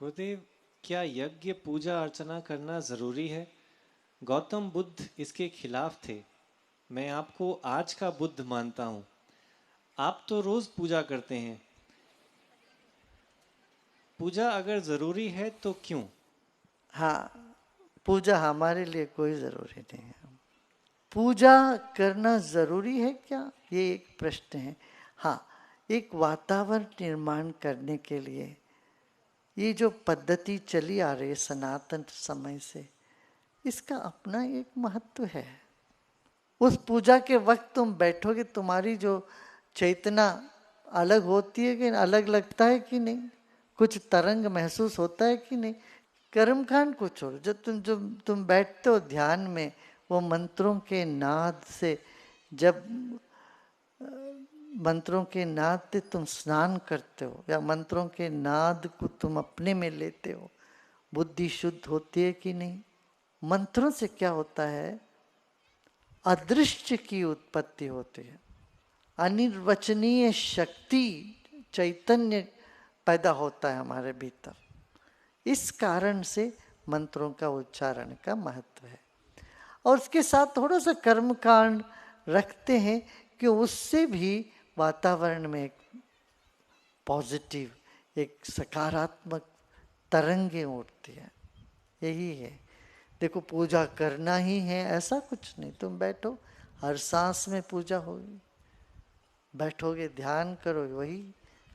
गुरुदेव, क्या यज्ञ पूजा अर्चना करना जरूरी है? गौतम बुद्ध इसके खिलाफ थे। मैं आपको आज का बुद्ध मानता हूँ। आप तो रोज पूजा करते हैं। पूजा अगर जरूरी है तो क्यों? हाँ, पूजा हमारे लिए कोई ज़रूरी नहीं है। पूजा करना ज़रूरी है क्या, ये एक प्रश्न है। हाँ, एक वातावरण निर्माण करने के लिए ये जो पद्धति चली आ रही है सनातन समय से, इसका अपना एक महत्व है। उस पूजा के वक्त तुम बैठोगे, तुम्हारी जो चेतना अलग होती है कि अलग लगता है कि नहीं, कुछ तरंग महसूस होता है कि नहीं। कर्मकांड को छोड़ो, जब तुम बैठते हो ध्यान में, वो मंत्रों के नाद से, जब मंत्रों के नाद से तुम स्नान करते हो या मंत्रों के नाद को तुम अपने में लेते हो, बुद्धि शुद्ध होती है कि नहीं। मंत्रों से क्या होता है, अदृश्य की उत्पत्ति होती है, अनिर्वचनीय शक्ति, चैतन्य पैदा होता है हमारे भीतर। इस कारण से मंत्रों का उच्चारण का महत्व है। और उसके साथ थोड़ा सा कर्मकांड रखते हैं कि उससे भी वातावरण में एक पॉजिटिव, एक सकारात्मक तरंगें उठती हैं। यही है। देखो, पूजा करना ही है ऐसा कुछ नहीं। तुम बैठो, हर सांस में पूजा होगी। बैठोगे, ध्यान करो, वही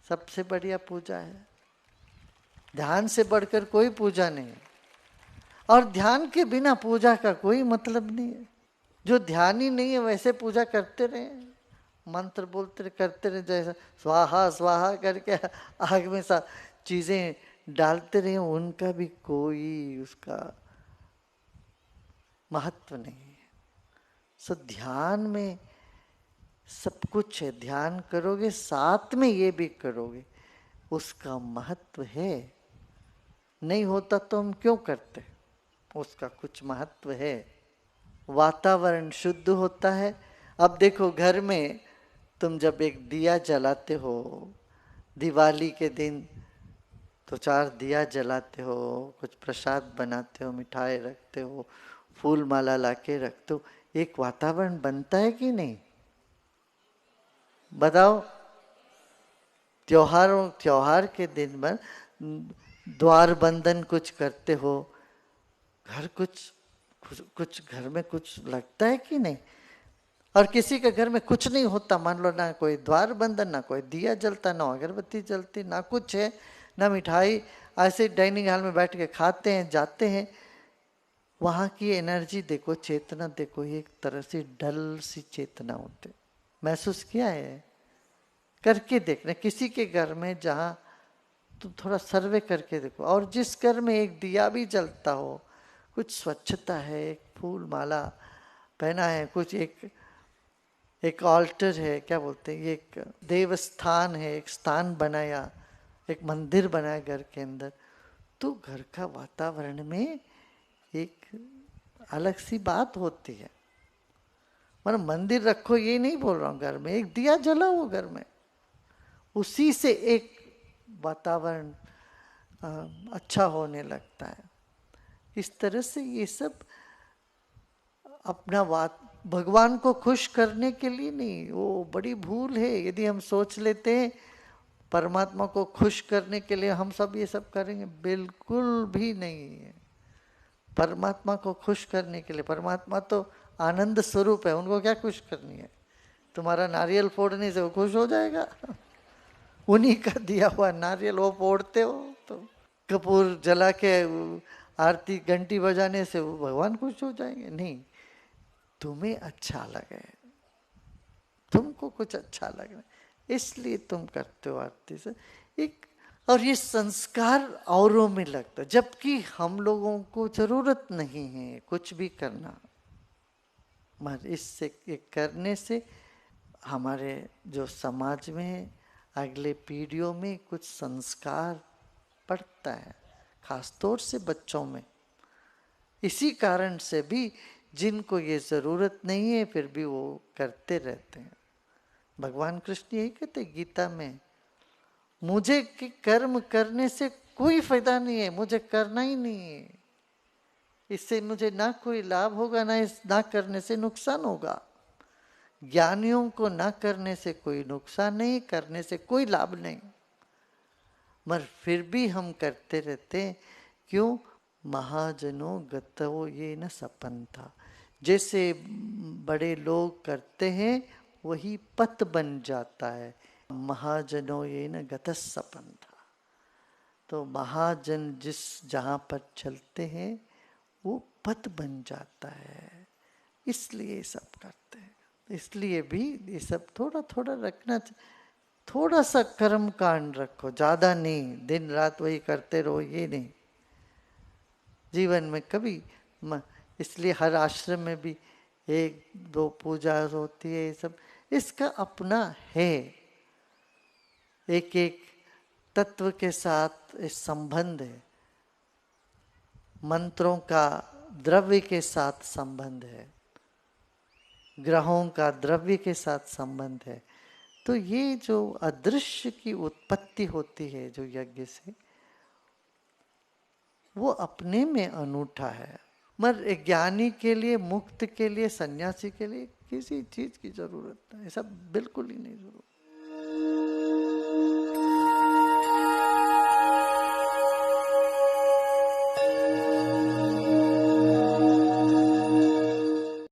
सबसे बढ़िया पूजा है। ध्यान से बढ़कर कोई पूजा नहीं है, और ध्यान के बिना पूजा का कोई मतलब नहीं है। जो ध्यान ही नहीं है वैसे पूजा करते रहे, मंत्र बोलते रहे, करते रहे, जैसा स्वाहा स्वाहा करके आग में सा चीजें डालते रहे, उनका भी कोई उसका महत्व नहीं है। सो ध्यान में सब कुछ है। ध्यान करोगे, साथ में ये भी करोगे, उसका महत्व है। नहीं होता तो हम क्यों करते, उसका कुछ महत्व है। वातावरण शुद्ध होता है। अब देखो, घर में तुम जब एक दिया जलाते हो, दिवाली के दिन तो 4 दिया जलाते हो, कुछ प्रसाद बनाते हो, मिठाई रखते हो, फूल माला लाके रखते हो, एक वातावरण बनता है कि नहीं? बताओ। त्योहार के दिन में द्वार बंधन कुछ करते हो, घर कुछ घर में कुछ लगता है कि नहीं। और किसी के घर में कुछ नहीं होता, मान लो ना कोई द्वार बंधन, ना कोई दिया जलता, ना अगरबत्ती जलती, ना कुछ है, ना मिठाई, ऐसे डाइनिंग हॉल में बैठ के खाते हैं, जाते हैं। वहाँ की एनर्जी देखो, चेतना देखो, एक तरह से डल सी चेतना होती। महसूस किया है? करके देखना किसी के घर में, जहाँ तुम थोड़ा सर्वे करके देखो। और जिस घर में एक दिया भी जलता हो, कुछ स्वच्छता है, एक फूल माला पहना है, कुछ एक ऑल्टर है, क्या बोलते हैं, एक देवस्थान है, एक स्थान बनाया, एक मंदिर बनाया घर के अंदर, तो घर का वातावरण में एक अलग सी बात होती है। मतलब मंदिर रखो ये नहीं बोल रहा हूँ, घर में एक दिया जलाओ घर में, उसी से एक वातावरण अच्छा होने लगता है। इस तरह से ये सब अपना भगवान को खुश करने के लिए नहीं, वो बड़ी भूल है यदि हम सोच लेते हैं परमात्मा को खुश करने के लिए हम सब ये सब करेंगे। बिल्कुल भी नहीं है। परमात्मा को खुश करने के लिए, परमात्मा तो आनंद स्वरूप है, उनको क्या खुश करनी है? तुम्हारा नारियल फोड़ने से वो खुश हो जाएगा? उन्हीं का दिया हुआ नारियल वो फोड़ते हो, तो कपूर जला के आरती घंटी बजाने से वो भगवान खुश हो जाएंगे? नहीं। तुम्हें अच्छा लगे, तुमको कुछ अच्छा लगना, इसलिए तुम करते हो आरती से एक। और ये संस्कार औरों में लगता है, जबकि हम लोगों को जरूरत नहीं है कुछ भी करना, मगर इससे करने से हमारे जो समाज में अगले पीढ़ियों में कुछ संस्कार पड़ता है, खासतौर से बच्चों में। इसी कारण से भी जिनको ये जरूरत नहीं है फिर भी वो करते रहते हैं। भगवान कृष्ण यही कहते गीता में, मुझे कर्म करने से कोई फायदा नहीं है, मुझे करना ही नहीं है, इससे मुझे ना कोई लाभ होगा, ना करने से नुकसान होगा। ज्ञानियों को ना करने से कोई नुकसान नहीं, करने से कोई लाभ नहीं, मगर फिर भी हम करते रहते हैं। क्यों? महाजनों गतो ये न सपन था, जैसे बड़े लोग करते हैं वही पथ बन जाता है। महाजनों ये न गतस सपन था, तो महाजन जिस जहाँ पर चलते हैं वो पथ बन जाता है, इसलिए सब करते हैं। इसलिए भी ये सब थोड़ा थोड़ा रखना चाहिए। थोड़ा सा कर्म कांड रखो, ज्यादा नहीं, दिन रात वही करते रहो ये नहीं। जीवन में कभी इसलिए हर आश्रम में भी एक दो पूजा होती है, ये सब इसका अपना है, एक एक तत्व के साथ इस संबंध है, मंत्रों का द्रव्य के साथ संबंध है, ग्रहों का द्रव्य के साथ संबंध है। तो ये जो अदृश्य की उत्पत्ति होती है जो यज्ञ से, वो अपने में अनूठा है। मगर ज्ञानी के लिए, मुक्त के लिए, सन्यासी के लिए किसी चीज की जरूरत नहीं, सब बिल्कुल ही नहीं जरूरत।